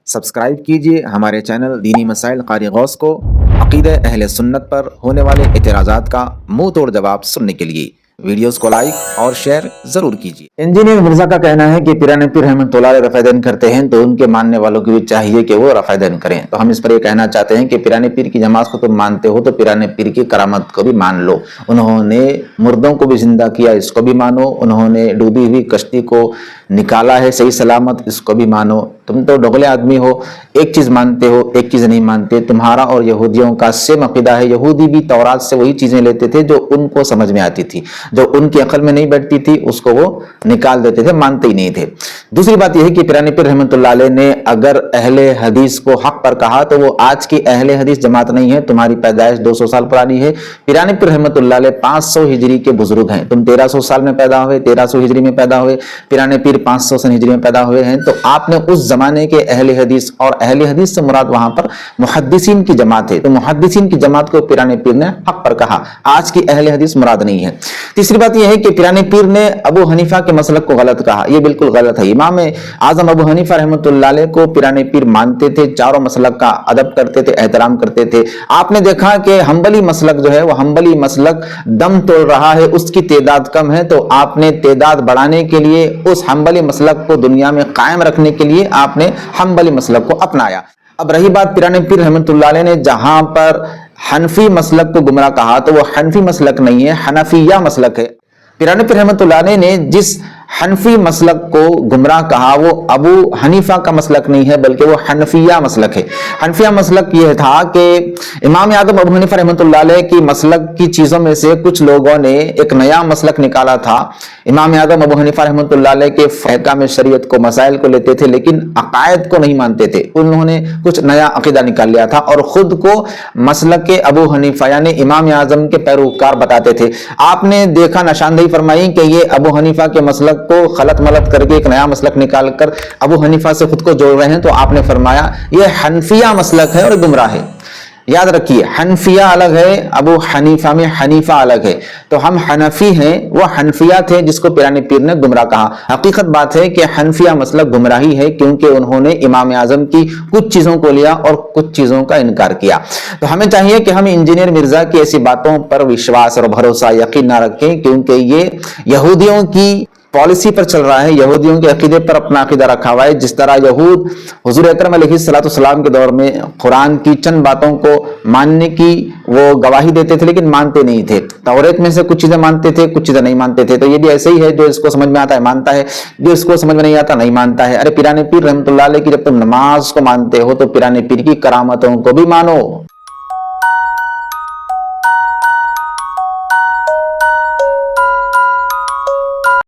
Subscribe कीजिए हमारे channel दीनी मसाइल कारी गौस को अकीदे अहले सुन्नत पर होने वाले एतराज़ात का मुंह तोड़ जवाब सुनने के लिए वीडियोस को लाइक और शेयर जरूर कीजिए। इंजीनियर मिर्जा का कहना है कि पिराने पीर रहमतुल्लाह अलैह रफ़ादन करते हैं तो उनके मानने वालों को भी चाहिए कि वो रफ़ादन करें। तो हम इस पर ये कहना चाहते हैं कि पिराने पीर की जमात को तुम मानते हो तो पिराने पीर की करामत को भी मान लो। उन्होंने मुर्दों को भी जिंदा किया, इसको भी मानो। उन्होंने डूबी हुई कश्ती को निकाला है सही सलामत, इसको भी मानो। तुम तो डोगले आदमी हो, एक चीज मानते हो एक चीज नहीं मानते। तुम्हारा और यहूदियों का सेम अकीदा है। यहूदी भी तौरात से वही चीजें लेते थे जो उनको समझ में आती थी, जो उनकी अकल में नहीं बैठती थी उसको वो निकाल देते थे, मानते ही नहीं थे। दूसरी बात यह है कि पिराने पीर रहमतुल्लाह अलैह ने अगर अहले हदीस को हक पर कहा तो वो आज की अहले हदीस जमात नहीं है। तुम्हारी पैदाइश 200 साल पुरानी है। पिराने पीर रहमतुल्लाह अलैह 500 हिजरी के बुजुर्ग हैं। तुम 1300 साल में पैदा हुए, 1300 हिजरी में पैदा हुए, पिराने पीर 500 सन हिजरी में पैदा हुए हैं। तो आपने उस जमाने के अहले हदीस, और अहले हदीस से मुराद वहां पर मुहद्दिसीन की जमात है, तो मुहद्दिसीन की जमात को पिराने पीर ने हक पर कहा, आज की अहले हदीस मुराद नहीं है। तीसरी बात यह है कि पिराने पीर ने अबू हनीफा के मसलक को गलत कहा, यह बिल्कुल गलत है। इमाम आजम अबू हनीफा रहमतुल्लाह अलैह को पिराने पीर मानते थे, चारों मसलक का अदब करते थे, एहतराम करते थे। आपने देखा कि हम्बली मसलक जो है वो हम्बली मसलक दम तोड़ रहा है, उसकी तादाद कम है, तो आपने तादाद बढ़ाने के लिए उस हम्बली मसलक को दुनिया में कायम रखने के लिए आपने हम्बली मसलक को अपनाया। अब रही बात पिराने पीर रहमतुल्लाह अलैह ने जहां पर हनफी मसलक को गुमराह कहा तो वो हनफी मसलक नहीं है, हनफिया मसलक है। पिराने पीर रहमतुल्लाह अलैह ने जिस हनफी मसलक को गुमराह कहा वो अबू हनीफा का मसलक नहीं है बल्कि वो हनफिया मसलक है। हनफिया मसलक यह था कि इमाम आजम अबू हनीफा रहमतुल्लाह अलैह की मसलक की चीजों में से कुछ लोगों ने एक नया मसलक निकाला था। इमाम आजम अबू हनीफा रहमतुल्लाह अलैह के फ़हकाम शरीयत को, मसाइल को लेते थे लेकिन अकायद को नहीं मानते थे। उन्होंने कुछ नया अकीदा निकाल लिया था और खुद को मसलक के अबू हनीफा यानी इमाम आजम के पैरोकार बताते थे। आपने देखा, निशानदेही फरमाई कि ये अबू हनीफा के मसलक को खलत मलत करके एक नया मसलक निकाल कर अबू हनीफा से खुद को जोड़ रहे हैं, तो आपने फरमाया ये हनफिया मसलक है और गुमराह है। याद रखिए, हनफिया अलग है, अबू हनीफा में हनीफा अलग है। तो हम हनफी हैं, वो हनफिया थे जिसको पिराने पीर ने गुमराह कहा। हकीकत बात है कि हनफिया मसलक गुमराही है क्योंकि उन्होंने इमाम आजम की कुछ चीजों को लिया और कुछ चीजों का इनकार किया। तो हमें चाहिए कि हम इंजीनियर मिर्जा की ऐसी बातों पर विश्वास और भरोसा, यकीन ना रखें, क्योंकि ये यहूदियों की पॉलिसी पर चल रहा है, यहूदियों के अकीदे पर अपना अकीदा रखा हुआ है। जिस तरह यहूद हुजूर अकरम अलैहिस्सलाम के दौर में कुरान की चंद बातों को मानने की वो गवाही देते थे लेकिन मानते नहीं थे। तौरेत में से कुछ चीजें मानते थे, कुछ चीजें नहीं मानते थे। तो ये भी ऐसे ही है, जो इसको समझ में आता है मानता है, जो इसको समझ में नहीं आता नहीं मानता है। अरे पिराने पीर रहमतुल्लाह अलैह की जब तुम नमाज को मानते हो तो पिराने पीर की करामतों को भी मानो।